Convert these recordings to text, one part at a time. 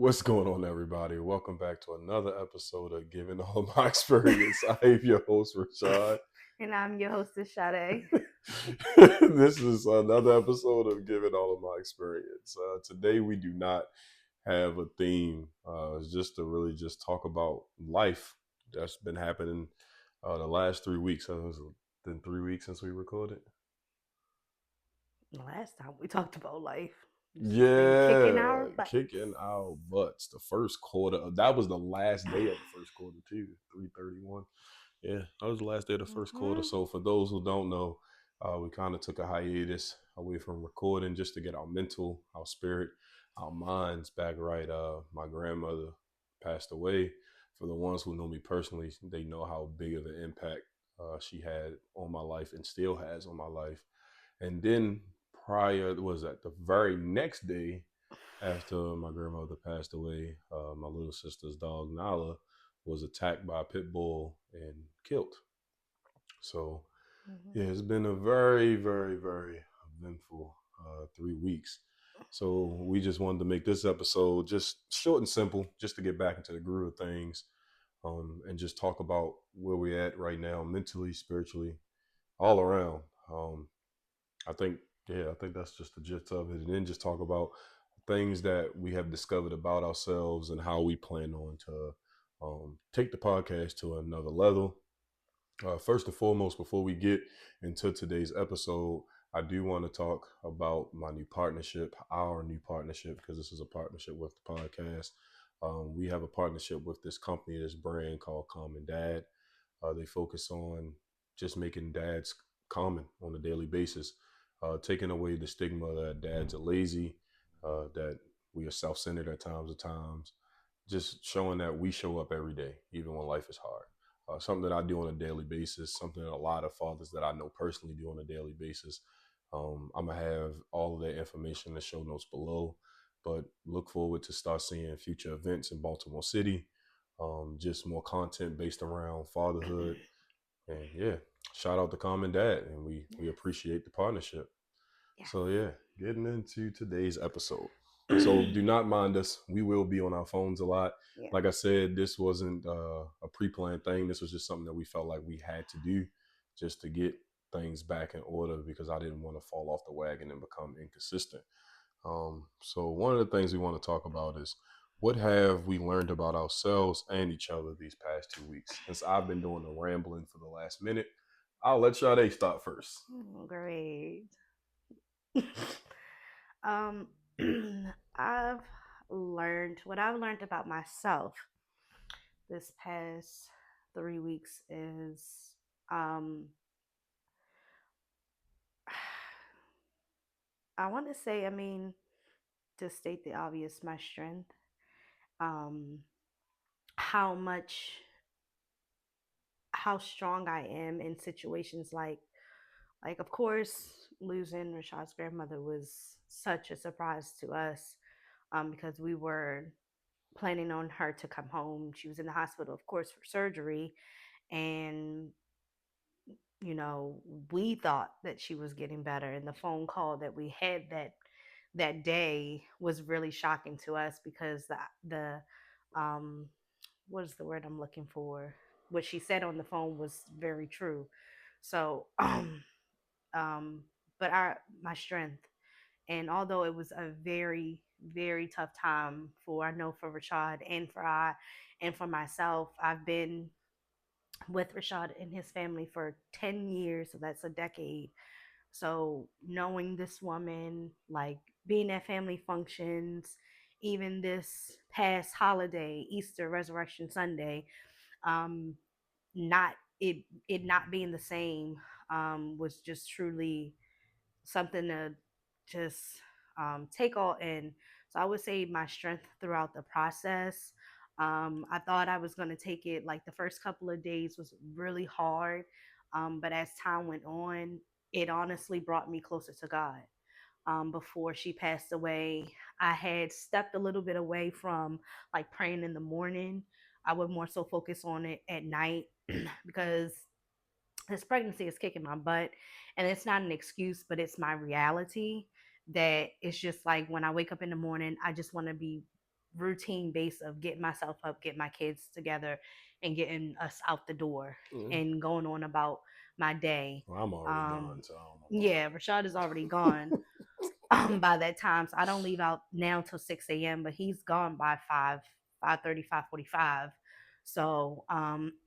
What's going on, everybody? Welcome back to another episode of Giving All My Experience. I am your host, Rashaad. And I'm your hostess, Chade. This is another episode of Giving All of My Experience. Today, we do not have a theme. It's just to really just talk about life that's been happening the last 3 weeks. It's been 3 weeks since we recorded. Last time we talked about life, it's just been kicking Yeah, our butts. kicking our butts. The first quarter. That was the last day of the first quarter too. 3:31. Yeah, that was the last day of the first quarter. hmm So for those who don't know, we kind of took a hiatus away from recording just to get our mental, our spirit, our minds back right. My grandmother passed away. For the ones who know me personally, they know how big of an impact she had on my life and still has on my life. And then prior was that the very next day after my grandmother passed away, my little sister's dog Nala was attacked by a pit bull and killed. So hmm yeah, it's been a very, very, very eventful 3 weeks. So we just wanted to make this episode just short and simple, just to get back into the groove of things, and just talk about where we're at right now, mentally, spiritually, all around. I think, yeah, I think that's just the gist of it. And then just talk about things that we have discovered about ourselves and how we plan on to take the podcast to another level. First and foremost, before we get into today's episode, I do want to talk about my new partnership, our new partnership, because this is a partnership with the podcast. We have a partnership with this company, this brand called Common Dad. They focus on just making dads common on a daily basis, taking away the stigma that dads are lazy, that we are self-centered at times, just showing that we show up every day, even when life is hard. Something that I do on a daily basis, something that a lot of fathers that I know personally do on a daily basis. I'm gonna have all of that information in the show notes below, but look forward to start seeing future events in Baltimore City. Just more content based around fatherhood, and yeah, shout out to Common Dad, and we appreciate the partnership. So yeah, getting into today's episode. So Yes. do not mind us. We will be on our phones a lot. yeah. Like I said, this wasn't a pre-planned thing. This was just something that we felt like we had to do just to get things back in order because I didn't want to fall off the wagon and become inconsistent. So one of the things we want to talk about is what have we learned about ourselves and each other these past 2 weeks? Since I've been doing the rambling for the last minute, I'll let Sade start first. Great. um, I've what I've learned about myself this past 3 weeks is um, I want to say, to state the obvious, my strength. Um, how much how strong I am in situations like of course losing Rashaad's grandmother was such a surprise to us because we were planning on her to come home. She was in the hospital, of course, for surgery, and you know we thought that she was getting better. And the phone call that we had that day was really shocking to us because the what is the word I'm looking for? What she said on the phone was very true. So, um, but my strength, and although it was a very very tough time for I know for Rashad and for myself, I've been with Rashad and his family for 10 years, so that's a decade. So knowing this woman, like being at family functions, even this past holiday, Easter, Resurrection Sunday, um, not it not being the same was just truly something to just take all in. So I would say my strength throughout the process. I thought I was going to take it like the first couple of days was really hard, but as time went on, it honestly brought me closer to God. Before she passed away, I had stepped a little bit away from like praying in the morning. I would more so focus on it at night because this pregnancy is kicking my butt, and it's not an excuse, but it's my reality. That it's just like when I wake up in the morning, I just want to be routine base of getting myself up, getting my kids together, and getting us out the door Mm. and going on about my day. Well, I'm already Um, gone, so I don't know about yeah, Rashad is already gone by that time. So I don't leave out now till 6 a.m., but he's gone by 5:30, 5:45. So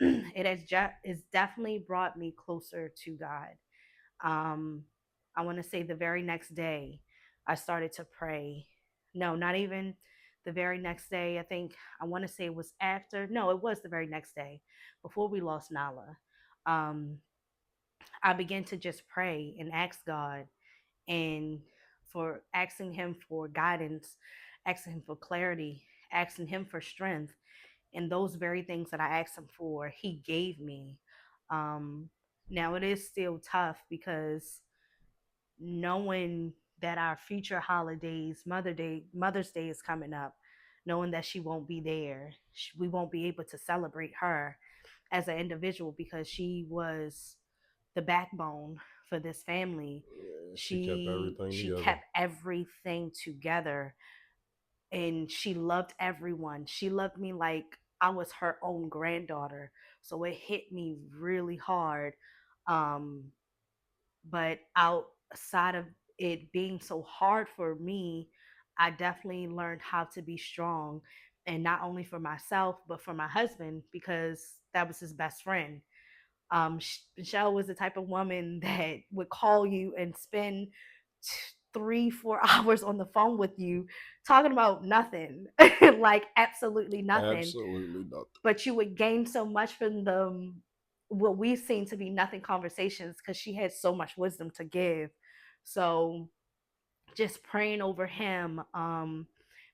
it has it's definitely brought me closer to God. um I want to say the very next day I started to pray. No, not even the very next day. I think I want to say it was after. No, it was the very next day before we lost Nala. um I began to just pray and ask God, and for asking him for guidance, asking him for clarity, asking him for strength. And those very things that I asked him for, he gave me. um Now it is still tough because knowing that our future holidays, Mother's Day is coming up, knowing that she won't be there, we won't be able to celebrate her as an individual because she was the backbone for this family. yeah, she kept She everything she together. kept everything together, and she loved everyone. She loved me like I was her own granddaughter. So it hit me really hard. Um but outside of it being so hard for me, I definitely learned how to be strong, and not only for myself but for my husband, because that was his best friend. Michelle was the type of woman that would call you and spend 3 4 hours on the phone with you talking about nothing, like absolutely nothing, Absolutely nothing. but you would gain so much from them, what we seem to be nothing conversations, because she had so much wisdom to give. So just praying over him,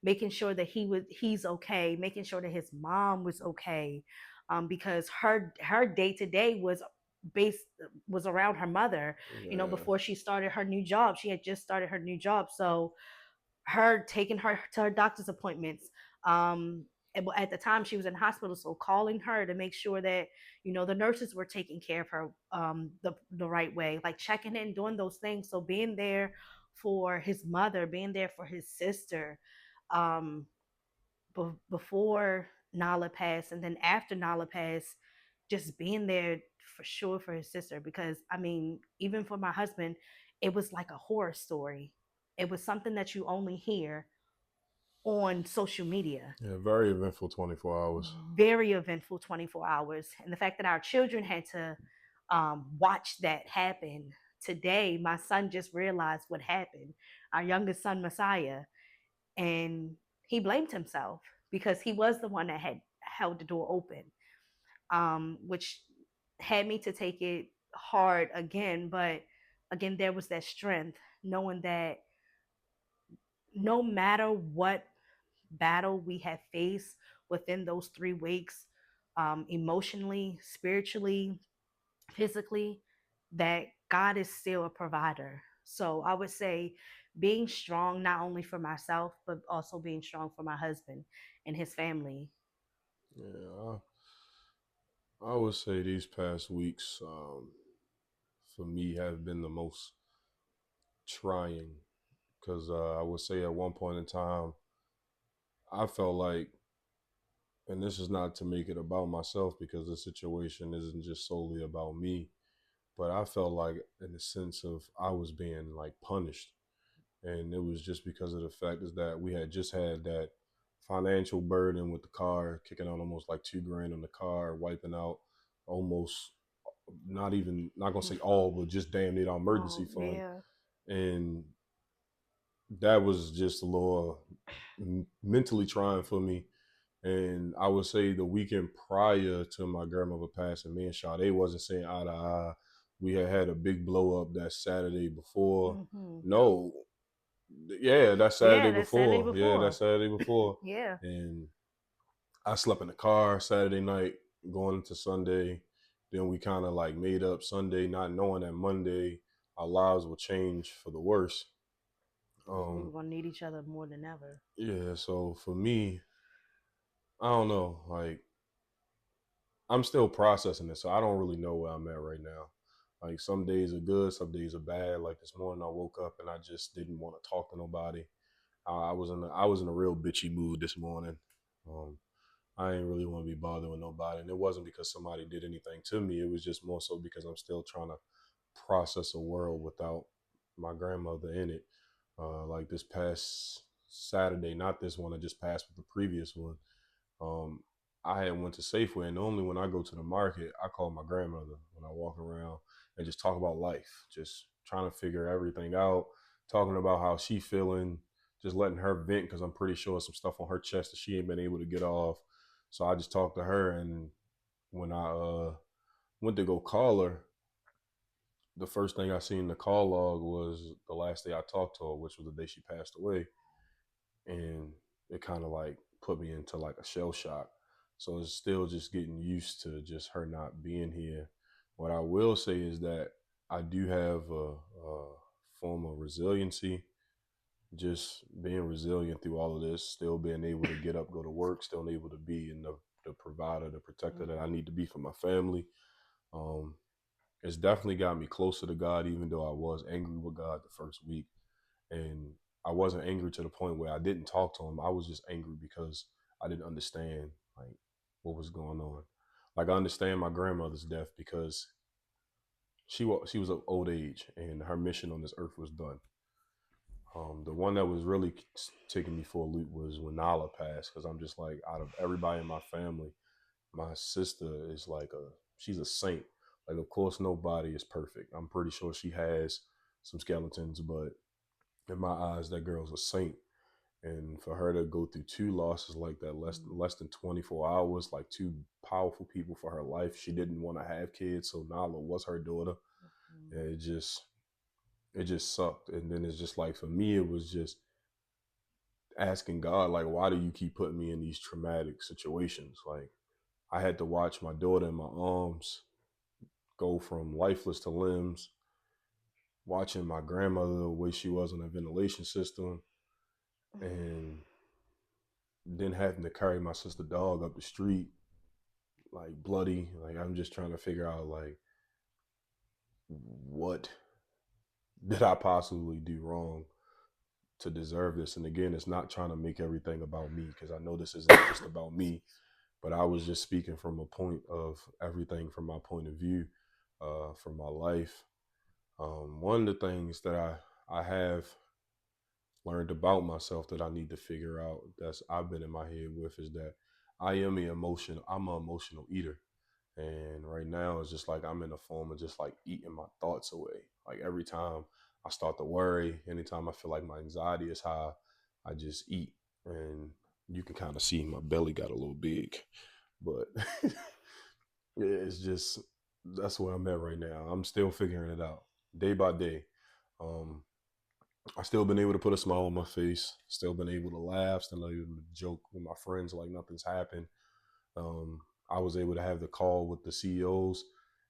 making sure that he's okay, making sure that his mom was okay, because her day to day based was around her mother. Yeah, Before she started her new job, she had just started her new job, so her taking her to her doctor's appointments. At the time she was in hospital, so calling her to make sure that the nurses were taking care of her the right way, like checking in, doing those things. So being there for his mother, being there for his sister, um, before Nala passed, and then after Nala passed, just being there for sure for his sister. Because I mean, even for my husband, it was like a horror story. It was something that you only hear on social media. yeah, very eventful 24 hours. Very eventful 24 hours. And the fact that our children had to watch that happen. Today, my son just realized what happened. Our youngest son, Messiah, and he blamed himself because he was the one that had held the door open, which had me to take it hard again. But again, there was that strength, knowing that no matter what battle we have faced within those 3 weeks, emotionally, spiritually, physically, that God is still a provider. So I would say being strong, not only for myself, but also being strong for my husband and his family. Yeah, I would say these past weeks for me have been the most trying because I would say at one point in time I felt like, and this is not to make it about myself because the situation isn't just solely about me, but I felt like in the sense of I was being like punished, and it was just because of the fact is that we had just had that financial burden with the car, kicking out almost like 2 grand on the car, wiping out almost not gonna say all, but just damn near our emergency Oh, fund, yeah. and that was just a little mentally trying for me. And I would say the weekend prior to my grandmother passing, me and Shade wasn't saying eye to eye. We had had a big blow up that Saturday before. Hmm. No, yeah, that Yeah, Saturday that Saturday before. Yeah, that before. Saturday before. Yeah. And I slept in the car Saturday night going into Sunday. Then we kind of like made up Sunday, not knowing that Monday our lives would change for the worse. We were Um, going to need each other more than ever. yeah, so for me, I don't know. Like I'm still processing it, so I don't really know where I'm at right now. Like some days are good, some days are bad. Like this morning, I woke up and I just didn't want to talk to nobody. I was in a real bitchy mood this morning. Um, I ain't really want to be bothered with nobody, and it wasn't because somebody did anything to me. It was just more so because I'm still trying to process a world without my grandmother in it. Like this past Saturday, not this one I just passed, but the previous one. Um, I had went to Safeway, and normally when I go to the market, I call my grandmother when I walk around and just talk about life, just trying to figure everything out, talking about how she feeling, just letting her vent because I'm pretty sure some stuff on her chest that she ain't been able to get off. So I just talked to her, and when I went to go call her, the first thing I seen in the call log was the last day I talked to her, which was the day she passed away, and it kind of like put me into like a shell shock. So it's still just getting used to just her not being here. What I will say is that I do have a form of resiliency, just being resilient through all of this, still being able to get up, go to work, still able to be in the provider, the protector that I Mhm. need to be for my family. Um, it's definitely got me closer to God, even though I was angry with God the first week. And I wasn't angry to the point where I didn't talk to him. I was just angry because I didn't understand like what was going on. Like I understand my grandmother's death because she was of old age and her mission on this earth was done. The one that was really taking me for a loop was when Nala passed because I'm just like out of everybody in my family, my sister is like she's a saint. Like of course nobody is perfect. I'm pretty sure she has some skeletons, but in my eyes that girl's a saint. And for her to go through two losses like that, Mhm. less than 24 hours, like two powerful people for her life. She didn't want to have kids, so Nala was her daughter. Mhm. And it just sucked. And then it's just like for me, it was just asking God, like, why do you keep putting me in these traumatic situations? Like I had to watch my daughter in my arms go from lifeless to limbs, watching my grandmother the way she was on a ventilation system, and then having to carry my sister dog up the street like bloody. Like I'm just trying to figure out like what did I possibly do wrong to deserve this? And again, it's not trying to make everything about me because I know this isn't just about me, but I was just speaking from a point of everything from my point of view, from my life. One of the things that I have learned about myself that I need to figure out that's I've been in my head with is that I'm an emotional eater. And right now it's just like I'm in a form of just like eating my thoughts away. Like every time I start to worry, anytime I feel like my anxiety is high, I just eat. And you can kind of see my belly got a little big. But it's just that's where I'm at right now. I'm still figuring it out day by day. Um, I still been able to put a smile on my face, still been able to laugh, still able to joke with my friends like nothing's happened. Um, I was able to have the call with the CEOs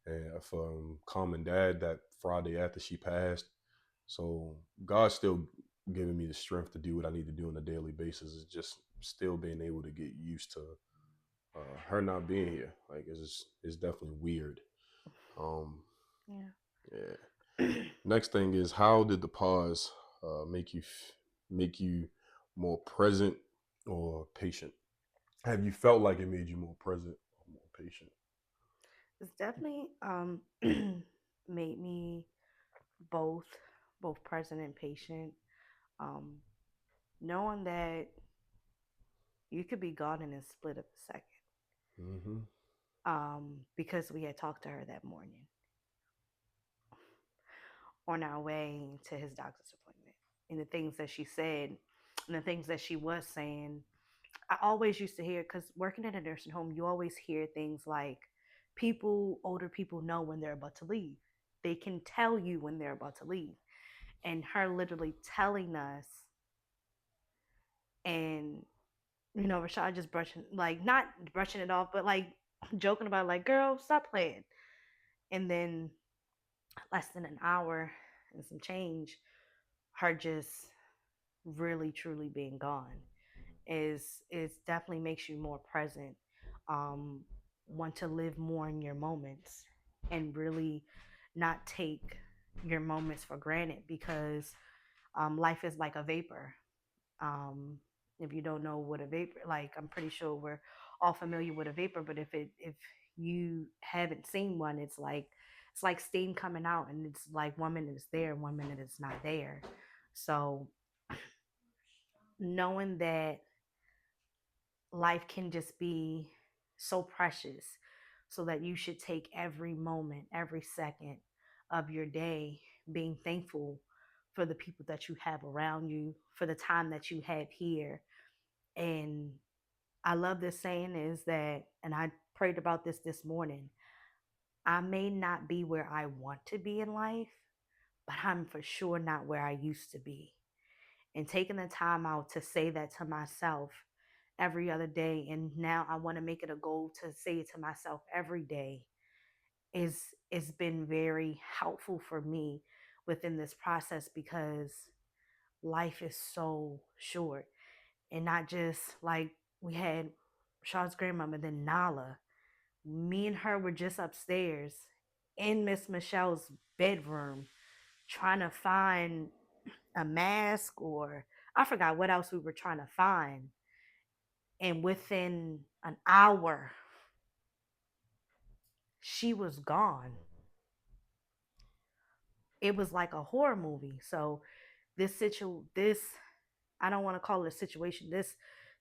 and from Mom and Dad that Friday after she passed. So God's still giving me the strength to do what I need to do on a daily basis. It's just still being able to get used to her not being here. Like it's definitely weird. Um, Yeah. yeah. Next thing is how did the pause make make you more present or patient? Have you felt like it made you more present or more patient? It's definitely made me both both present and patient. Um, knowing that you could be gone in a split of a second. Mm-hmm. Because we had talked to her that morning on our way to his doctor's appointment, and the things that she said, and the things that she was saying, I always used to hear, because working in a nursing home, you always hear things like older people know when they're about to leave. They can tell you when they're about to leave. And her literally telling us, and Rashaad just brushing, like not brushing it off, but like joking about, like, girl, stop playing. And then less than an hour and some change, her just really truly being gone is definitely makes you more present, um want to live more in your moments, and really not take your moments for granted, because life is like a vapor. Um, if you don't know what a vapor, like I'm pretty sure we're all familiar with a vapor, but if you haven't seen one, it's like steam coming out, and it's like 1 minute it's there, 1 minute it's not there. So knowing that life can just be so precious, so that you should take every moment, every second of your day being thankful for the people that you have around you, for the time that you have here. And I love this saying is that, and I prayed about this morning. I may not be where I want to be in life, but I'm for sure not where I used to be. And taking the time out to say that to myself every other day, and now I want to make it a goal to say it to myself every day, is been very helpful for me within this process, because life is so short. And not just like we had Shaw's grandmama, then Nala. Me and her were just upstairs in Miss Michelle's bedroom trying to find a mask, or I forgot what else we were trying to find. And within an hour, she was gone. It was like a horror movie. So this I don't want to call it a situation.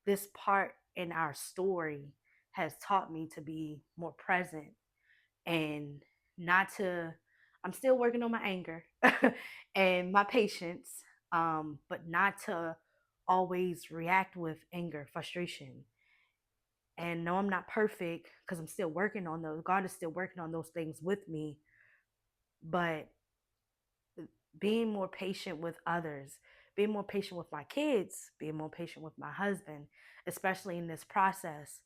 This part in our story has taught me to be more present, and not to, I'm still working on my anger and my patience, but not to always react with anger, frustration. And no, I'm not perfect, because I'm still working on those. God is still working on those things with me. But being more patient with others, being more patient with my kids, being more patient with my husband, especially in this process,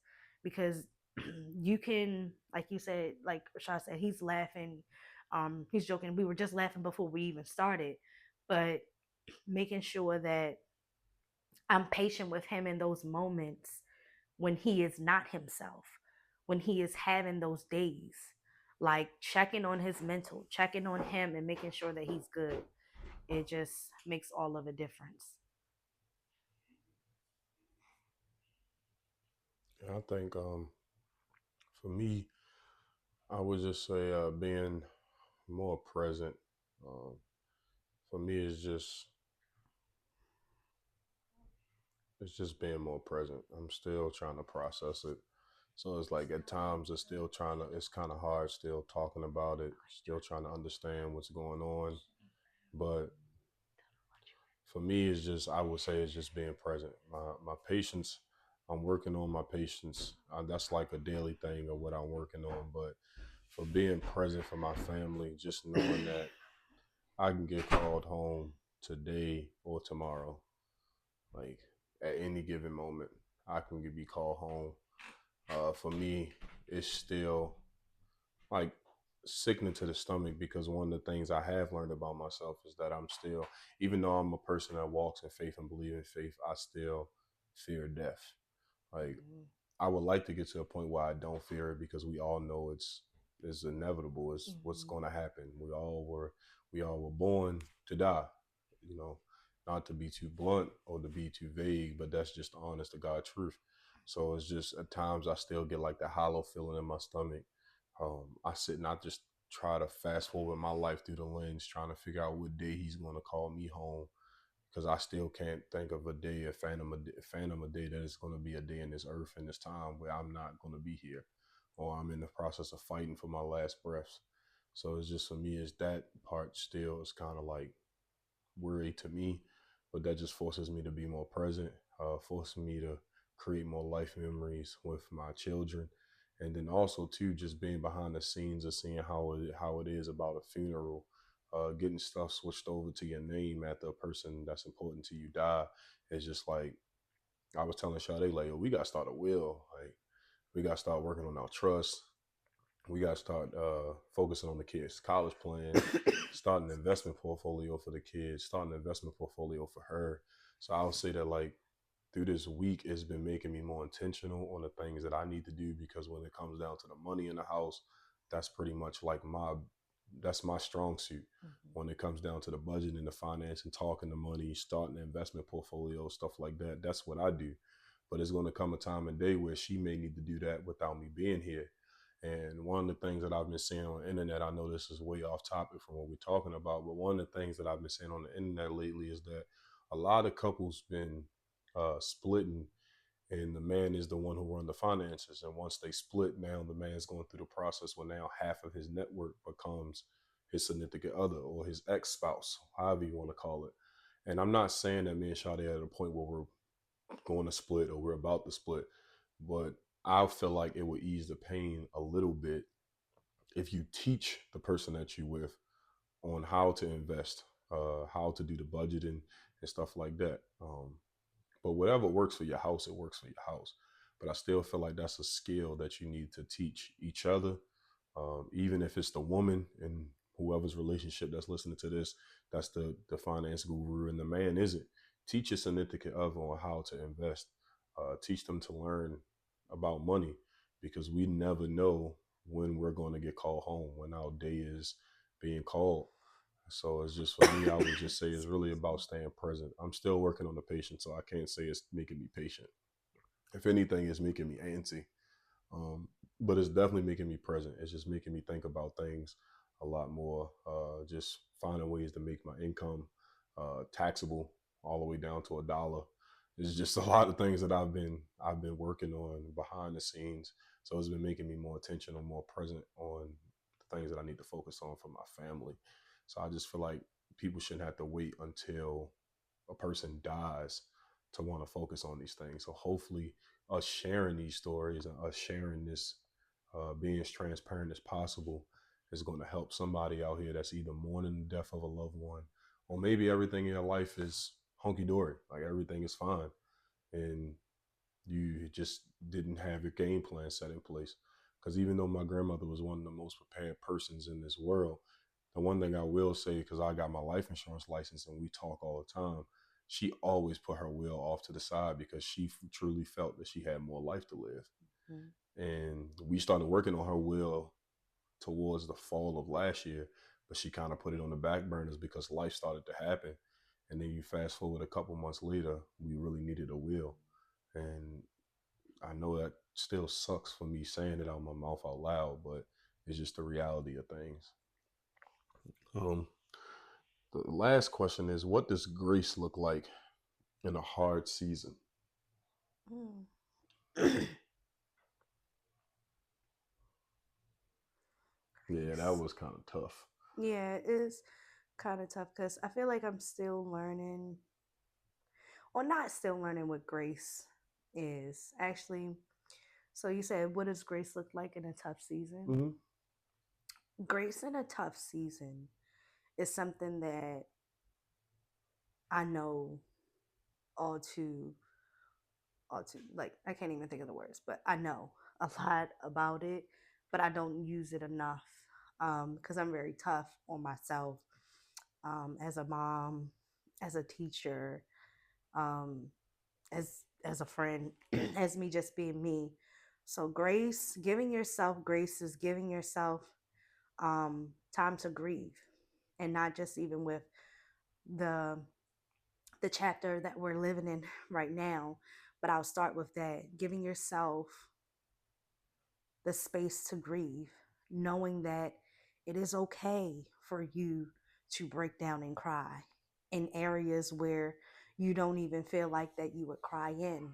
because you can, like you said, like Rashaad said, he's laughing, he's joking. We were just laughing before we even started, but making sure that I'm patient with him in those moments when he is not himself, when he is having those days, like checking on his mental, checking on him, and making sure that he's good. It just makes all of a difference. I think for me, I would just say being more present. Um, for me, it's just being more present. I'm still trying to process it. So it's like at times it's still trying to, it's kind of hard still talking about it, still trying to understand what's going on. But for me, it's just, I would say it's just being present. My patience, I'm working on my patience. That's like a daily thing of what I'm working on. But for being present for my family, just knowing that I can get called home today or tomorrow, like at any given moment, I can be called home. For me, it's still like sickening to the stomach because one of the things I have learned about myself is that I'm still, even though I'm a person that walks in faith and believe in faith, I still fear death. Like I would like to get to a point where I don't fear it because we all know it's inevitable. It's what's Mm-hmm. going to happen. We all were born to die. You know, not to be too blunt or to be too vague, but that's just the honest to God truth. So it's just at times I still get like the hollow feeling in my stomach. I sit and I just try to fast forward my life through the lens, trying to figure out what day He's going to call me home because I still can't think of a day, a day that is going to be a day in this earth and this time where I'm not going to be here, or I'm in the process of fighting for my last breaths. So it's just for me, is that part still is kind of like worry to me, but that just forces me to be more present, forces me to create more life memories with my children, and then also too just being behind the scenes of seeing how it is about a funeral, getting stuff switched over to your name after a person that's important to you die. It's just like I was telling Shade, like, yo, we got to start a will, like we got to start working on our trust, we got to start focusing on the kids' college plan, start an investment portfolio for the kids, start an investment portfolio for her. So I would say that like through this week, it's been making me more intentional on the things that I need to do because when it comes down to the money in the house, that's pretty much like my that's my strong suit. Mhm. When it comes down to the budget and the finance and talking the money, starting the investment portfolio, stuff like that, that's what I do. But it's going to come a time and day where she may need to do that without me being here. And one of the things that I've been seeing on the internet, I know this is way off topic from what we're talking about, but one of the things that I've been seeing on the internet lately is that a lot of couples been splitting, and the man is the one who run the finances. And once they split, now the man's going through the process where now half of his network becomes his significant other or his ex spouse, however you want to call it. And I'm not saying that me and Shade are at a point where we're going to split or we're about to split, but I feel like it would ease the pain a little bit if you teach the person that you with on how to invest, how to do the budgeting and stuff like that. But whatever works for your house, it works for your house. But I still feel like that's a skill that you need to teach each other, even if it's the woman in whoever's relationship that's listening to this, that's the finance guru, and the man isn't. Teach your significant other on how to invest. Teach them to learn about money because we never know when we're going to get called home, when our day is being called. So it's just for me, I would just say it's really Excuse about me. staying present. I'm still working on the patience, so I can't say it's making me patient. If anything, it's making me antsy. Um, but it's definitely making me present. It's just making me think about things a lot more. Just finding ways to make my income taxable all the way down to $1. It's just a lot of things that I've been working on behind the scenes. So it's been making me more attentional, more present on the things that I need to focus on for my family. So I just feel like people shouldn't have to wait until a person dies to want to focus on these things. So hopefully, us sharing these stories and us sharing this, being as transparent as possible, is going to help somebody out here that's either mourning the death of a loved one, or maybe everything in your life is hunky dory, like everything is fine, and you just didn't have your game plan set in place. Because even though my grandmother was one of the most prepared persons in this world, the one thing I will say, because I got my life insurance license and we talk all the time, she always put her will off to the side because she truly felt that she had more life to live. Mhm. And we started working on her will towards the fall of last year, but she kind of put it on the back burners because life started to happen. And then you fast forward a couple months later, we really needed a will. And I know that still sucks for me saying it out my mouth out loud, but it's just the reality of things. Um, the last question is, what does grace look like in a hard season? Mm. Yeah, that Grace. was kind of tough. Yeah, it's kind of tough because I feel like I'm still learning, or not still learning what grace is. Actually, so you said, what does grace look like in a tough season? Hmm. Grace in a tough season is something that I know all too, like, I can't even think of the words, but I know a lot about it, but I don't use it enough because I'm very tough on myself, as a mom, as a teacher, um, as a friend, as me just being me. So grace, giving yourself grace is giving yourself time to grieve, and not just even with the the chapter that we're living in right now, but I'll start with that, giving yourself the space to grieve, knowing that it is okay for you to break down and cry in areas where you don't even feel like that you would cry in.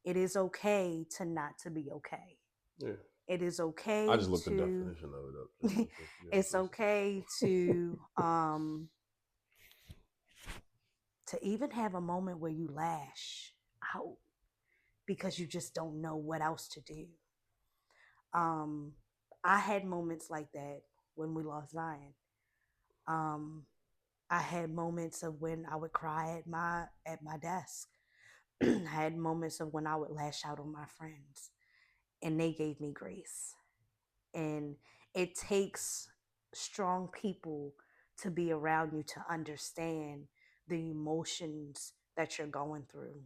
It is okay to not to be okay. Yeah, It is I okay just looked the to definition of it up just in case you had a it's question. okay to even have a moment where you lash out because you just don't know what else to do. Um I had moments like that when we lost Zion. Um I had moments of when I would cry at my desk. I had moments of when I would lash out on my friends, and they gave me grace. And it takes strong people to be around you to understand the emotions that you're going through.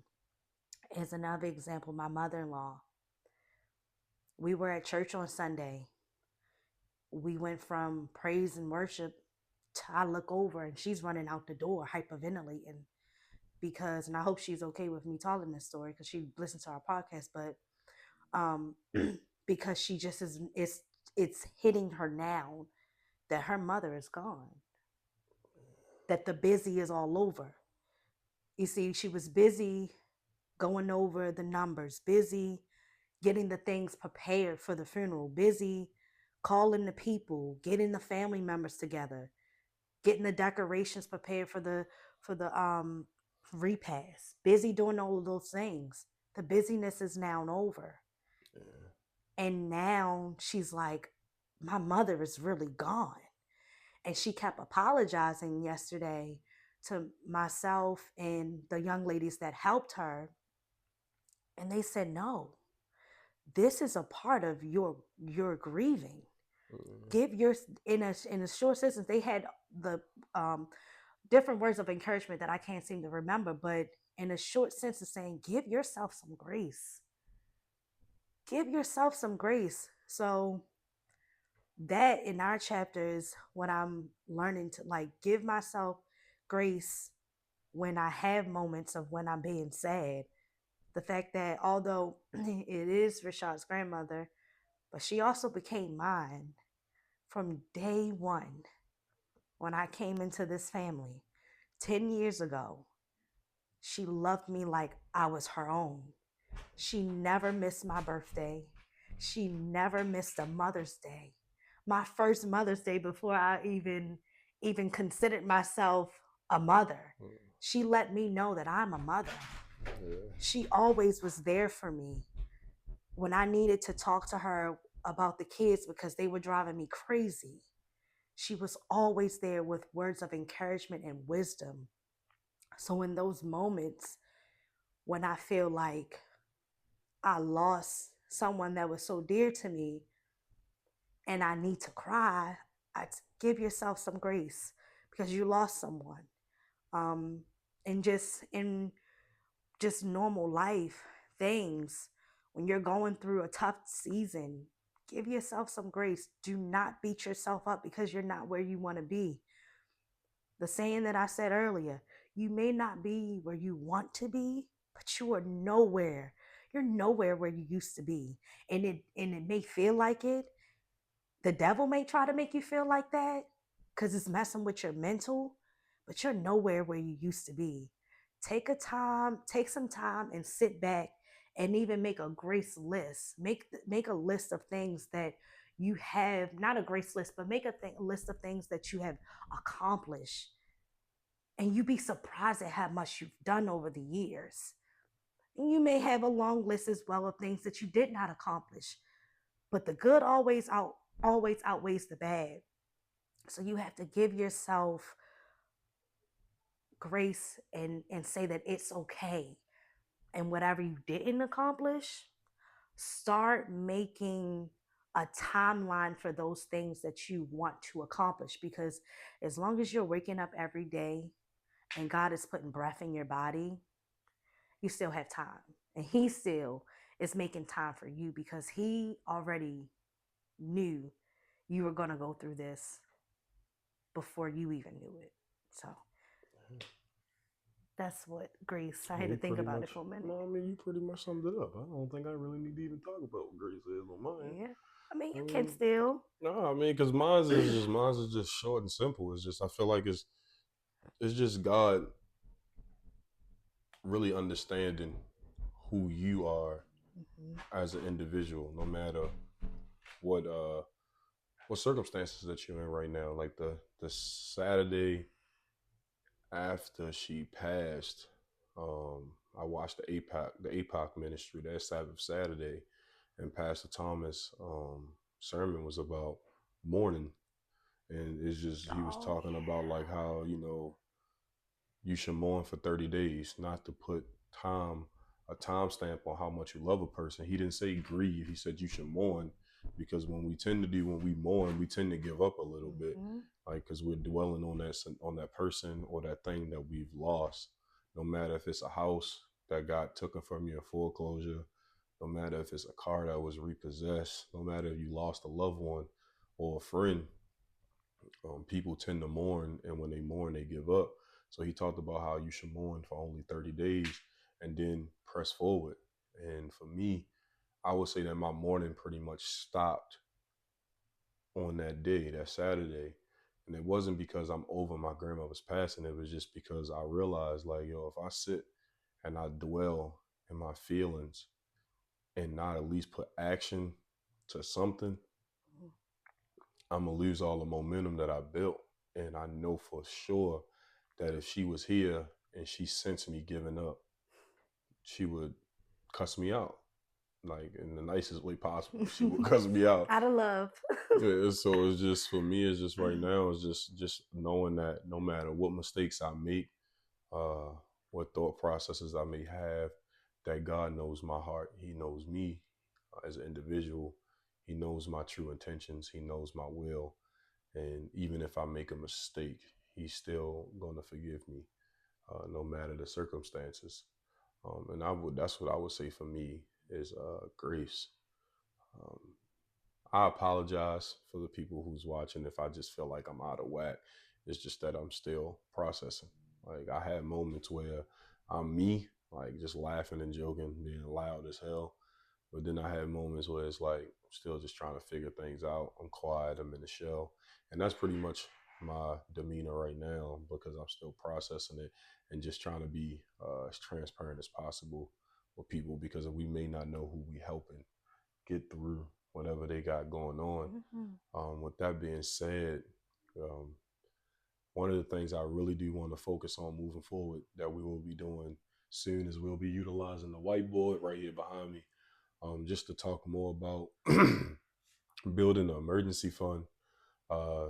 As another example, my mother in law, we were at church on Sunday, We went from praise and worship to I look over and she's running out the door hyperventilating because, and I hope she's okay with me telling this story because she listens to our podcast, but um because she just is it's hitting her now that her mother is gone, that the busy is all over. You see, she was busy going over the numbers, busy getting the things prepared for the funeral, busy calling the people, getting the family members together, getting the decorations prepared for the repast, busy doing all of those things. The busyness is now over. Yeah. And now she's like, my mother is really gone. And she kept apologizing yesterday to myself and the young ladies that helped her. And they said, no, this is a part of your grieving. Mm. Give your in a short sentence, they had the um different words of encouragement that I can't seem to remember, but in a short sense of saying, give yourself some grace. Give yourself some grace. So that in our chapter is what I'm learning to like give myself grace when I have moments of when I'm being sad. The fact that although it is Rashaad's grandmother, but she also became mine from day one when I came into this family 10 years ago. She loved me like I was her own. She never missed my birthday. She never missed a Mother's Day. My first Mother's Day before I even considered myself a mother. Mm. She let me know that I'm a mother. Yeah. She always was there for me when I needed to talk to her about the kids because they were driving me crazy. She was always there with words of encouragement and wisdom. So in those moments when I feel like I lost someone that was so dear to me and I need to cry, I give yourself some grace because you lost someone. Um, and just normal life things, when you're going through a tough season, give yourself some grace. Do not beat yourself up because you're not where you want to be. The saying that I said earlier, you may not be where you want to be, but you are nowhere. You're nowhere where you used to be. And it may feel like it. The devil may try to make you feel like that because it's messing with your mental, but you're nowhere where you used to be. Take some time and sit back and even make a grace list. Make a list of things that you have, not a grace list, but make a list of things that you have accomplished, and you'd be surprised at how much you've done over the years. And you may have a long list as well of things that you did not accomplish, but the good always outweighs the bad. So you have to give yourself grace and say that it's okay. And whatever you didn't accomplish, start making a timeline for those things that you want to accomplish, because as long as you're waking up every day and God is putting breath in your body, you still have time. And he still is making time for you because he already knew you were going to go through this before you even knew it. So that's what grace. I Yeah, had to you think pretty about it much. for a minute. No, I mean you pretty much summed it up. I don't think I really need to even talk about what Grace is on mine. Yeah. I mean, I you can mean, still. no, I mean because mine's is just short and simple. It's just I feel like it's just God really understanding who you are Mhm. as an individual, no matter what what circumstances that you're in right now. Like the Saturday after she passed, I watched the APOC ministry that Sabbath Saturday, and Pastor Thomas sermon was about mourning, and it's just he was Oh, talking about like how you should mourn for 30 days, not to put time a timestamp on how much you love a person. He didn't say grieve. He said you should mourn, because when we mourn, we tend to give up a little yeah. bit, Hmm. like because we're dwelling on that person or that thing that we've lost. No matter if it's a house that got taken from you in foreclosure, no matter if it's a car that was repossessed, no matter if you lost a loved one, or a friend, people tend to mourn, and when they mourn, they give up. So he talked about how you should mourn for only 30 days and then press forward. And for me, I would say that my mourning pretty much stopped on that day, that Saturday. And it wasn't because I'm over my grandmother's passing. It was just because I realized, like, yo, if I sit and I dwell in my feelings and not at least put action to something, I'm gonna lose all the momentum that I built. And I know for sure that if she was here and she sensed me giving up, she would cuss me out, like in the nicest way possible. She would cuss me out. Out of love. Yeah, so it's just for me. It's just right now. It's just knowing that no matter what mistakes I make, uh, what thought processes I may have, that God knows my heart. He knows me as an individual. He knows my true intentions. He knows my will. And even if I make a mistake, He's still going to forgive me, no matter the circumstances. And that's what I would say for me is grace. Um, I apologize for the people who's watching if I just feel like I'm out of whack. It's just that I'm still processing. Like I had moments where I'm me, like just laughing and joking, being loud as hell. But then I had moments where it's like I'm still just trying to figure things out. I'm quiet, I'm in the shell. And that's pretty much my demeanor right now because I'm still processing it and just trying to be as transparent as possible with people because we may not know who we helping get through whatever they got going on. Mhm. With that being said, um, one of the things I really do want to focus on moving forward that we will be doing soon is we'll be utilizing the whiteboard right here behind me, just to talk more about building an emergency fund,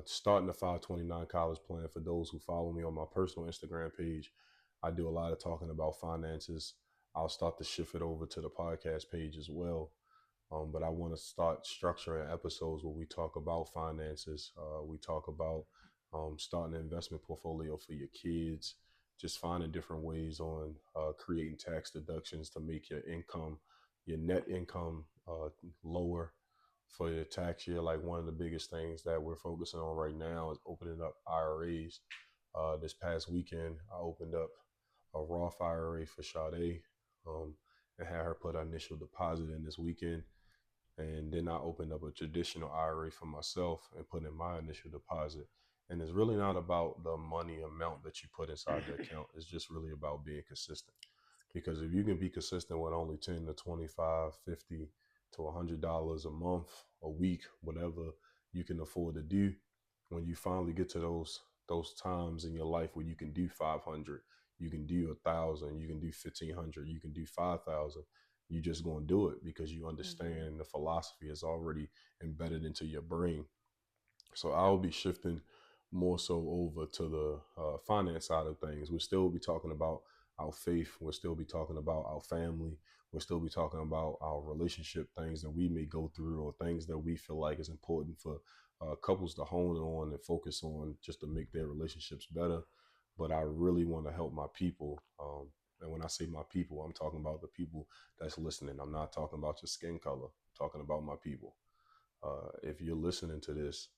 starting the 529 college plan. For those who follow me on my personal Instagram page, I do a lot of talking about finances. I'll start to shift it over to the podcast page as well. But I want to start structuring episodes where we talk about finances. We talk about starting an investment portfolio for your kids, just finding different ways on creating tax deductions to make your income, your net income, lower for your tax year. Like one of the biggest things that we're focusing on right now is opening up IRAs. This past weekend, I opened up a Roth IRA for Chade, and had her put her initial deposit in this weekend. And then I opened up a traditional IRA for myself and put in my initial deposit. And it's really not about the money amount that you put inside the account. It's just really about being consistent. Because if you can be consistent with only 10 to 25, 50 to $100 a month, a week, whatever you can afford to do, when you finally get to those times in your life where you can do 500, you can do 1,000, you can do 1,500, you can do 5,000, you just going to do it because you Mhm. understand the philosophy is already embedded into your brain. So I'll be shifting more so over to the finance side of things. We'll still be talking about our faith. We'll still be talking about our family. We'll still be talking about our relationship things that we may go through or things that we feel like is important for couples to hone on and focus on just to make their relationships better. But I really want to help my people. And when I say my people, I'm talking about the people that's listening. I'm not talking about your skin color. I'm talking about my people. If you're listening to this,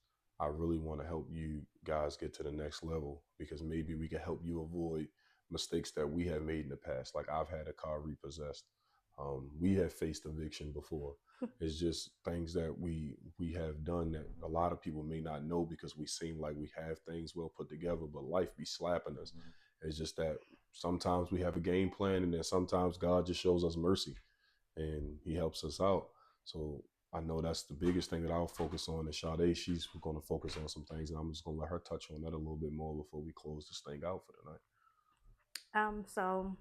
I really want to help you guys get to the next level because maybe we can help you avoid mistakes that we have made in the past. Like I've had a car repossessed. We have faced eviction before. It's just things that we have done that a lot of people may not know because we seem like we have things well put together, but life be slapping us. It's just that sometimes we have a game plan, and then sometimes God just shows us mercy and He helps us out. So I know that's the biggest thing that I'll focus on. And Sade, she's going to focus on some things, and I'm just going to let her touch on that a little bit more before we close this thing out for the night. So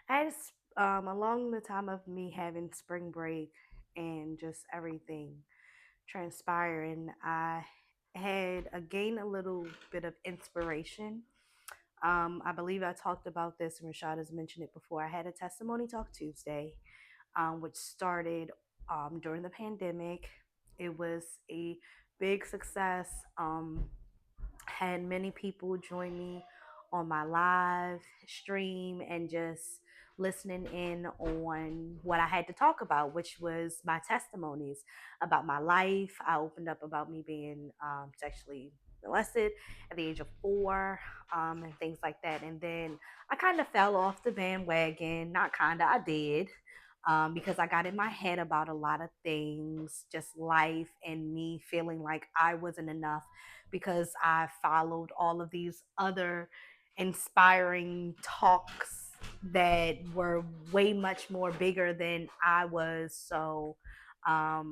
as along the time of me having spring break and just everything transpiring, I had gained a little bit of inspiration. I believe I talked about this, and Rashaad has mentioned it before. I had a testimony talk Tuesday, which started during the pandemic. It was a big success. Had many people join me on my live stream and just listening in on what I had to talk about, which was my testimonies about my life. I opened up about me being sexually molested at the age of 4, and things like that. And then I kind of fell off the bandwagon. Not kind of, I did. Because I got in my head about a lot of things, just life and me feeling like I wasn't enough because I followed all of these other inspiring talks that were way much more bigger than I was. So I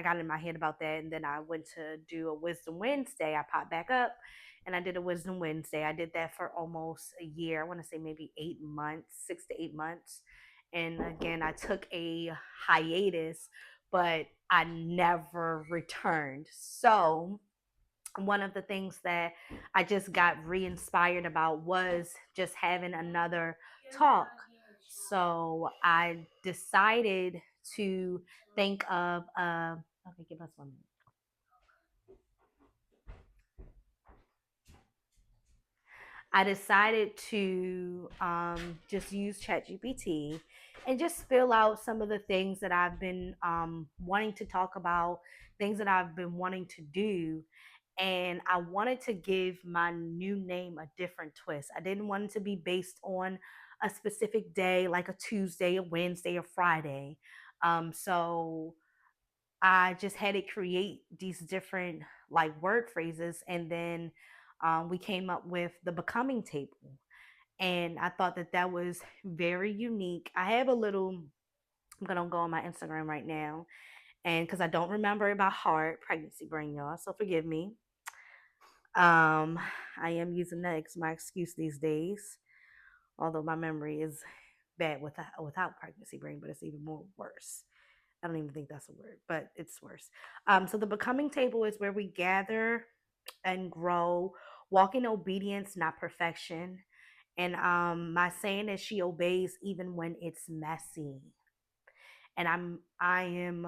got in my head about that. And then I went to do a Wisdom Wednesday. I popped back up and I did a Wisdom Wednesday. I did that for almost a year. I want to say maybe 8 months, 6 to 8 months. And again, I took a hiatus, but I never returned. So one of the things that I just got re inspired about was just having another talk. So I decided to think of, okay, give us 1 minute. I decided to just use ChatGPT and just fill out some of the things that I've been wanting to talk about, things that I've been wanting to do. And I wanted to give my new name a different twist. I didn't want it to be based on a specific day, like a Tuesday, a Wednesday, or Friday. So I just had it create these different like word phrases, and then we came up with the becoming table. And I thought that that was very unique. I have a little. I'm gonna go on my Instagram right now, and because I don't remember it by heart, pregnancy brain, y'all, so forgive me. Um, I am using that as my excuse these days, although my memory is bad without pregnancy brain, but it's even more worse. I don't even think that's a word, but it's worse. So the becoming table is where we gather and grow, walk in obedience, not perfection. And my saying is she obeys even when it's messy. And I am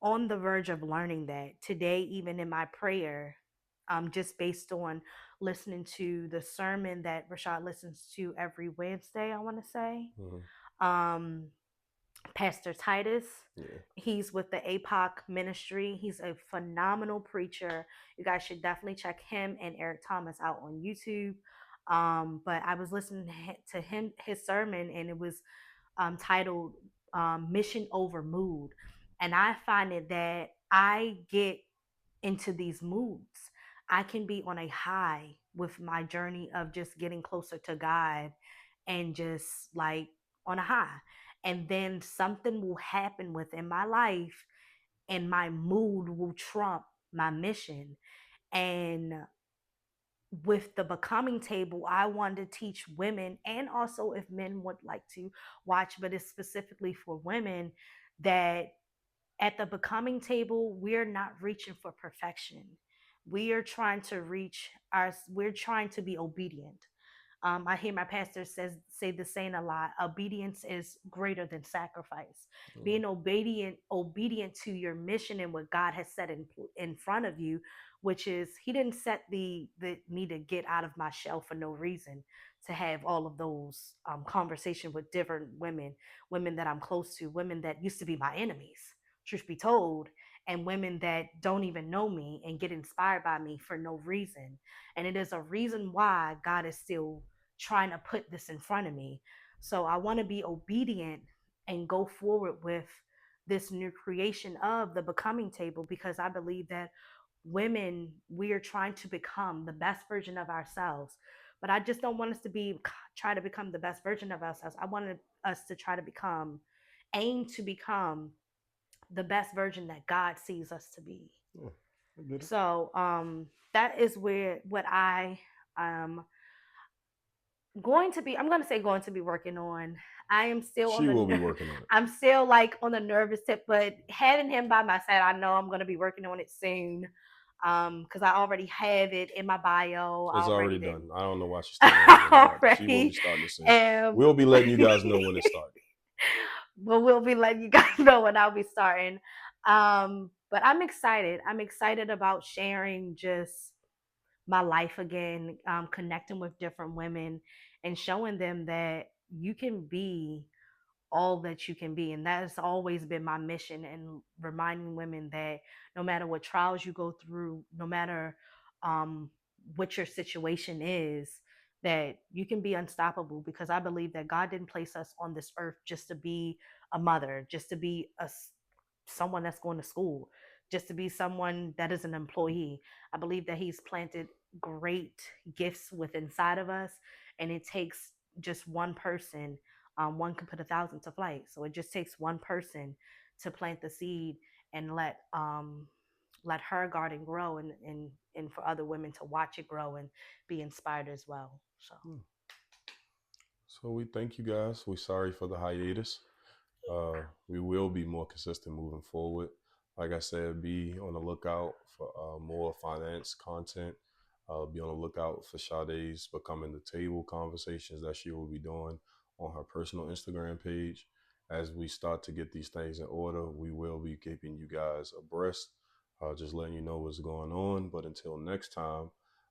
on the verge of learning that today, even in my prayer, just based on listening to the sermon that Rashaad listens to every Wednesday, I want to say. Mhm. Um, Pastor Titus. Yeah. He's with the APOC ministry. He's a phenomenal preacher. You guys should definitely check him and Eric Thomas out on YouTube. But I was listening to him his sermon, and it was titled "Mission Over Mood," and I find it that I get into these moods. I can be on a high with my journey of just getting closer to God and just like on a high. And then something will happen within my life and my mood will trump my mission. And with the becoming table, I want to teach women, and also if men would like to watch, but it's specifically for women, that at the becoming table, we're not reaching for perfection. We are trying to reach we're trying to be obedient. I hear my pastor say the saying a lot. Obedience is greater than sacrifice. Mhm. Being obedient to your mission and what God has set in front of you, which is He didn't set the me to get out of my shell for no reason. To have all of those conversation with different women that I'm close to, women that used to be my enemies. Truth be told, and women that don't even know me and get inspired by me for no reason. And it is a reason why God is still trying to put this in front of me. So I want to be obedient and go forward with this new creation of the becoming table, because I believe that women, we are trying to become the best version of ourselves. But I just don't want us to be try to become the best version of ourselves. I wanted us to try to aim to become the best version that God sees us to be. Yeah, I get it. So that is where what I um I'm going to say going to be working on. I am still on She will be the working on it. I'm still like on the nervous tip, but having him by my side, I know I'm going to be working on it soon. Cuz I already have it in my bio. I It's already already did. done. I don't know why she's still worrying about it. She will be Already. starting it soon. Um We'll be letting you guys know when it starts. but we'll be letting you guys know when I'll be starting. But I'm excited. I'm excited about sharing just my life again, connecting with different women and showing them that you can be all that you can be. And that has always been my mission, and reminding women that no matter what trials you go through, no matter um, what your situation is, that you can be unstoppable, because I believe that God didn't place us on this earth just to be a mother, just to be someone that's going to school, just to be someone that is an employee. I believe that He's planted great gifts within inside of us, and it takes just one person. One can put 1,000 to flight, so it just takes one person to plant the seed and let her garden grow, and for other women to watch it grow and be inspired as well. So Hmm. So we thank you guys. We're sorry for the hiatus. We will be more consistent moving forward. Like I said, be on the lookout for more finance content. Be on the lookout for Sade's Becoming the Table conversations that she will be doing on her personal Instagram page. As we start to get these things in order, we will be keeping you guys abreast, just letting you know what's going on. But until next time,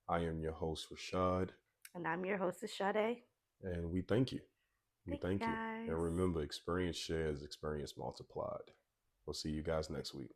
I am your host, Rashaad, and I'm your hostess, Shade. and we thank you. We Thank you thank you. And guys. remember, experience shares, experience multiplied. We'll see you guys next week.